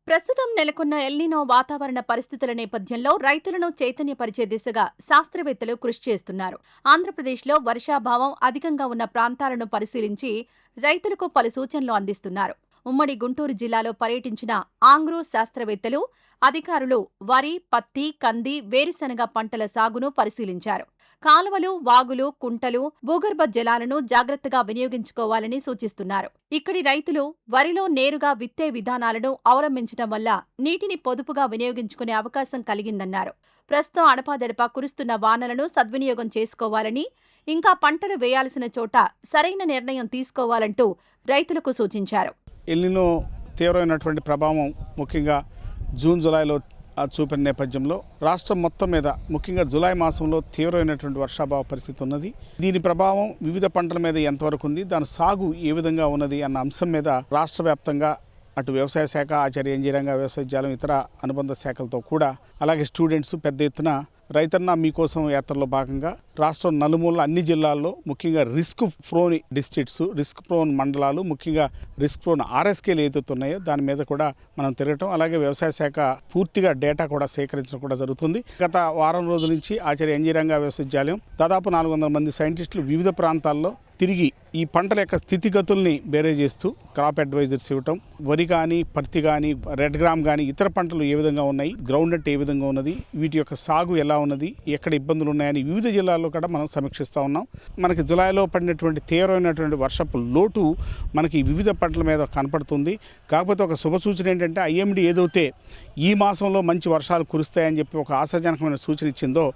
ప్రస్తుతం నెలకొన్న ఎల్నినో వాతావరణ పరిస్థితుల నేపథ్యంలో రైతులను చైతన్యపరిచే దిశగా శాస్త్రవేత్తలు కృషి చేస్తున్నారు. ఆంధ్రప్రదేశ్లో వర్షాభావం అధికంగా ఉన్న ప్రాంతాలను పరిశీలించి రైతులకు పలు సూచనలు అందిస్తున్నారు. ఉమ్మడి గుంటూరు జిల్లాలో పర్యటించిన ఆంగ్రో శాస్త్రవేత్తలు, అధికారులు వరి, పత్తి, కంది, వేరుశనగ పంటల సాగును పరిశీలించారు. కాలువలు, వాగులు, కుంటలు, భూగర్భ జలాలను జాగ్రత్తగా వినియోగించుకోవాలని సూచిస్తున్నారు. ఇక్కడి రైతులు వరిలో నేరుగా విత్తే విధానాలను అవలంబించడం వల్ల నీటిని పొదుపుగా వినియోగించుకునే అవకాశం కలిగిందన్నారు. ప్రస్తుతం అడపాదడపా కురుస్తున్న వానలను సద్వినియోగం చేసుకోవాలని, ఇంకా పంటలు వేయాల్సిన చోట సరైన నిర్ణయం తీసుకోవాలంటూ రైతులకు సూచించారు. ఎల్నినో తీవ్రమైనటువంటి ప్రభావం ముఖ్యంగా జూన్ జూలైలో చూపిన నేపథ్యంలో రాష్ట్రం మొత్తం మీద ముఖ్యంగా జూలై మాసంలో తీవ్రమైనటువంటి వర్షాభావ పరిస్థితి ఉన్నది. దీని ప్రభావం వివిధ పంటల మీద ఎంతవరకు ఉంది, దాని సాగు ఏ విధంగా ఉన్నది అన్న అంశం మీద రాష్ట్ర వ్యాప్తంగా అటు వ్యవసాయ శాఖ, ఆచార్య ఇంజనీరింగ్ విశ్వవిద్యాలయం, ఇతర అనుబంధ శాఖలతో కూడా అలాగే స్టూడెంట్స్ పెద్ద ఎత్తున రైతన్న మీకోసం యాత్రలో భాగంగా రాష్ట్రం నలుమూల అన్ని జిల్లాల్లో ముఖ్యంగా risk prone districts, risk prone మండలాలు, ముఖ్యంగా రిస్క్ ప్రోన్ ఆర్ఎస్కేలు ఏదైతున్నాయో దాని మీద కూడా మనం తిరగటం, అలాగే వ్యవసాయ శాఖ పూర్తిగా డేటా కూడా సేకరించడం కూడా జరుగుతుంది. గత వారం రోజుల నుంచి ఆచార్య ఇంజనీరింగ్ విశ్వవిద్యాలయం దాదాపు 400 మంది సైంటిస్టులు వివిధ ప్రాంతాల్లో తిరిగి ఈ పంటల యొక్క స్థితిగతుల్ని బేరే చేస్తూ క్రాప్ అడ్వైజర్స్ ఇవ్వటం, వరి కానీ, పత్తి కానీ, రెడ్ గ్రామ్ కానీ, ఇతర పంటలు ఏ విధంగా ఉన్నాయి, గ్రౌండ్ నట్ ఏ విధంగా ఉన్నది, వీటి యొక్క సాగు ఎలా ఉన్నది, ఎక్కడ ఇబ్బందులు ఉన్నాయని వివిధ జిల్లాల్లో కూడా మనం సమీక్షిస్తూ ఉన్నాం. మనకి జులైలో పడినటువంటి తీవ్రమైనటువంటి వర్షపు లోటు మనకి వివిధ పంటల మీద కనపడుతుంది. కాకపోతే ఒక శుభ సూచన ఏంటంటే ఐఎండీ ఏదైతే ఈ మాసంలో మంచి వర్షాలు కురుస్తాయని చెప్పి ఒక ఆశాజనకమైన సూచన ఇచ్చిందో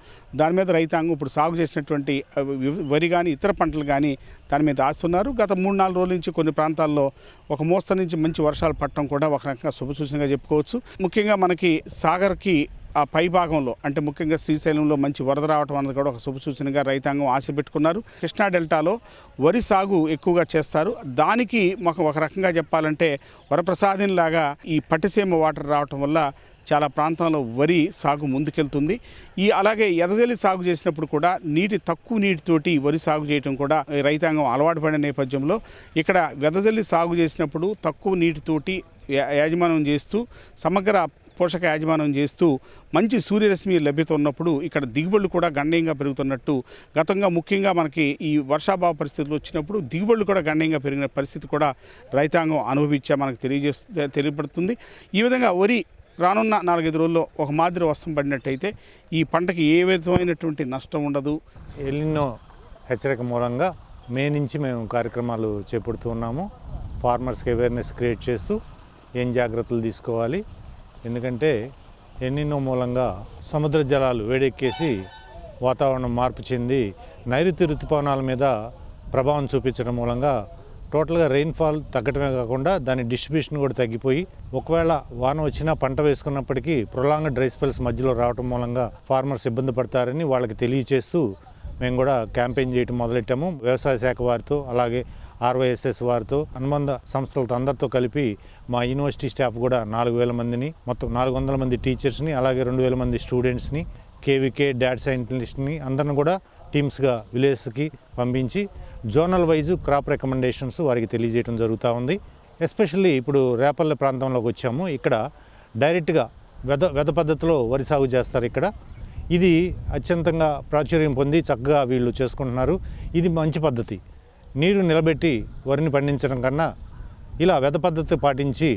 దాని మీద రైతాంగం ఇప్పుడు సాగు చేసినటువంటి వరి కానీ, ఇతర పంటలు కానీ దాని మీద ఆస్తున్నారు. గత 3-4 రోజుల నుంచి కొన్ని ప్రాంతాల్లో ఒక మోస్తరు నుంచి మంచి వర్షాలు పడటం కూడా ఒక రకంగా శుభసూచనగా చెప్పుకోవచ్చు. ముఖ్యంగా మనకి సాగర్కి ఆ పై భాగంలో అంటే ముఖ్యంగా శ్రీశైలంలో మంచి వరద రావడం అన్నది కూడా ఒక శుభసూచనగా రైతాంగం ఆశ పెట్టుకున్నారు. కృష్ణా డెల్టాలో వరి సాగు ఎక్కువగా చేస్తారు. దానికి మాకు ఒక రకంగా చెప్పాలంటే వరప్రసాదంలాగా ఈ పట్టిసీమ వాటర్ రావటం వల్ల చాలా ప్రాంతాల్లో వరి సాగు ముందుకెళ్తుంది. అలాగే ఎదజల్లి సాగు చేసినప్పుడు కూడా తక్కువ నీటితోటి వరి సాగు చేయడం కూడా రైతాంగం అలవాటు పడిన నేపథ్యంలో ఇక్కడ వెదజల్లి సాగు చేసినప్పుడు తక్కువ నీటితోటి యాజమాన్యం చేస్తూ సమగ్ర పోషక యాజమాన్యం చేస్తూ మంచి సూర్యరశ్మి లభ్యత ఉన్నప్పుడు ఇక్కడ దిగుబడులు కూడా గణనీయంగా పెరుగుతున్నట్టు గతంగా ముఖ్యంగా మనకి ఈ వర్షాభావ పరిస్థితులు వచ్చినప్పుడు దిగుబడులు కూడా గణనీయంగా పెరిగిన పరిస్థితి కూడా రైతాంగం అనుభవించా మనకు తెలియపడుతుంది. ఈ విధంగా వరి రానున్న 4-5 రోజుల్లో ఒక మాదిరి వర్షం పడినట్టయితే ఈ పంటకి ఏ విధమైనటువంటి నష్టం ఉండదు. ఎల్నినో హెచ్చరిక మూలంగా మే నుంచి మేము కార్యక్రమాలు చేపడుతూ ఉన్నాము. ఫార్మర్స్కి అవేర్నెస్ క్రియేట్ చేస్తూ ఏం జాగ్రత్తలు తీసుకోవాలి, ఎందుకంటే ఎల్నినో మూలంగా సముద్ర జలాలు వేడెక్కేసి వాతావరణం మార్పు చెంది నైరుతి ఋతుపవనాల మీద ప్రభావం చూపించడం మూలంగా టోటల్గా రెయిన్ఫాల్ తగ్గటమే కాకుండా దాని డిస్ట్రిబ్యూషన్ కూడా తగ్గిపోయి ఒకవేళ వాన వచ్చినా పంట వేసుకున్నప్పటికీ ప్రొలాంగ్ డ్రై స్పెల్స్ మధ్యలో రావడం మూలంగా ఫార్మర్స్ ఇబ్బంది పడతారని వాళ్ళకి తెలియచేస్తూ మేము కూడా క్యాంపెయిన్ చేయడం మొదలెట్టాము. వ్యవసాయ శాఖ వారితో అలాగే ఆర్వైఎస్ఎస్ వారితో అనుబంధ సంస్థలతో అందరితో కలిపి మా యూనివర్సిటీ స్టాఫ్ కూడా 4,000 మందిని, మొత్తం 400 మంది టీచర్స్ని, అలాగే 2,000 మంది స్టూడెంట్స్ని, కేవీకే డాటా సైంటిస్ట్ని అందరిని కూడా టీమ్స్గా విలేజ్కి పంపించి జోనల్ వైజు క్రాప్ రికమెండేషన్స్ వారికి తెలియజేయడం జరుగుతూ ఉంది. ఎస్పెషల్లీ ఇప్పుడు రేపల్లె ప్రాంతంలోకి వచ్చాము. ఇక్కడ డైరెక్ట్గా వెద పద్ధతిలో వరి సాగు చేస్తారు. ఇక్కడ ఇది అత్యంతంగా ప్రాచుర్యం పొంది చక్కగా వీళ్ళు చేసుకుంటున్నారు. ఇది మంచి పద్ధతి. నీరు నిలబెట్టి వరిని పండించడం కన్నా ఇలా వెద పద్ధతి పాటించి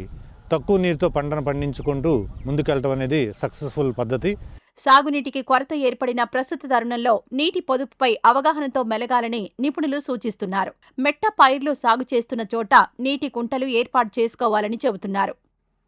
తక్కువ నీరుతో పంటను పండించుకుంటూ ముందుకెళ్ళటం అనేది సక్సెస్ఫుల్ పద్ధతి. సాగునీటికి కొరత ఏర్పడిన ప్రస్తుత తరుణంలో నీటి పొదుపుపై అవగాహనతో మెలగాలని నిపుణులు సూచిస్తున్నారు. మెట్ట పైర్లు సాగు చేస్తున్న చోట నీటి కుంటలు ఏర్పాటు చేసుకోవాలని చెబుతున్నారు.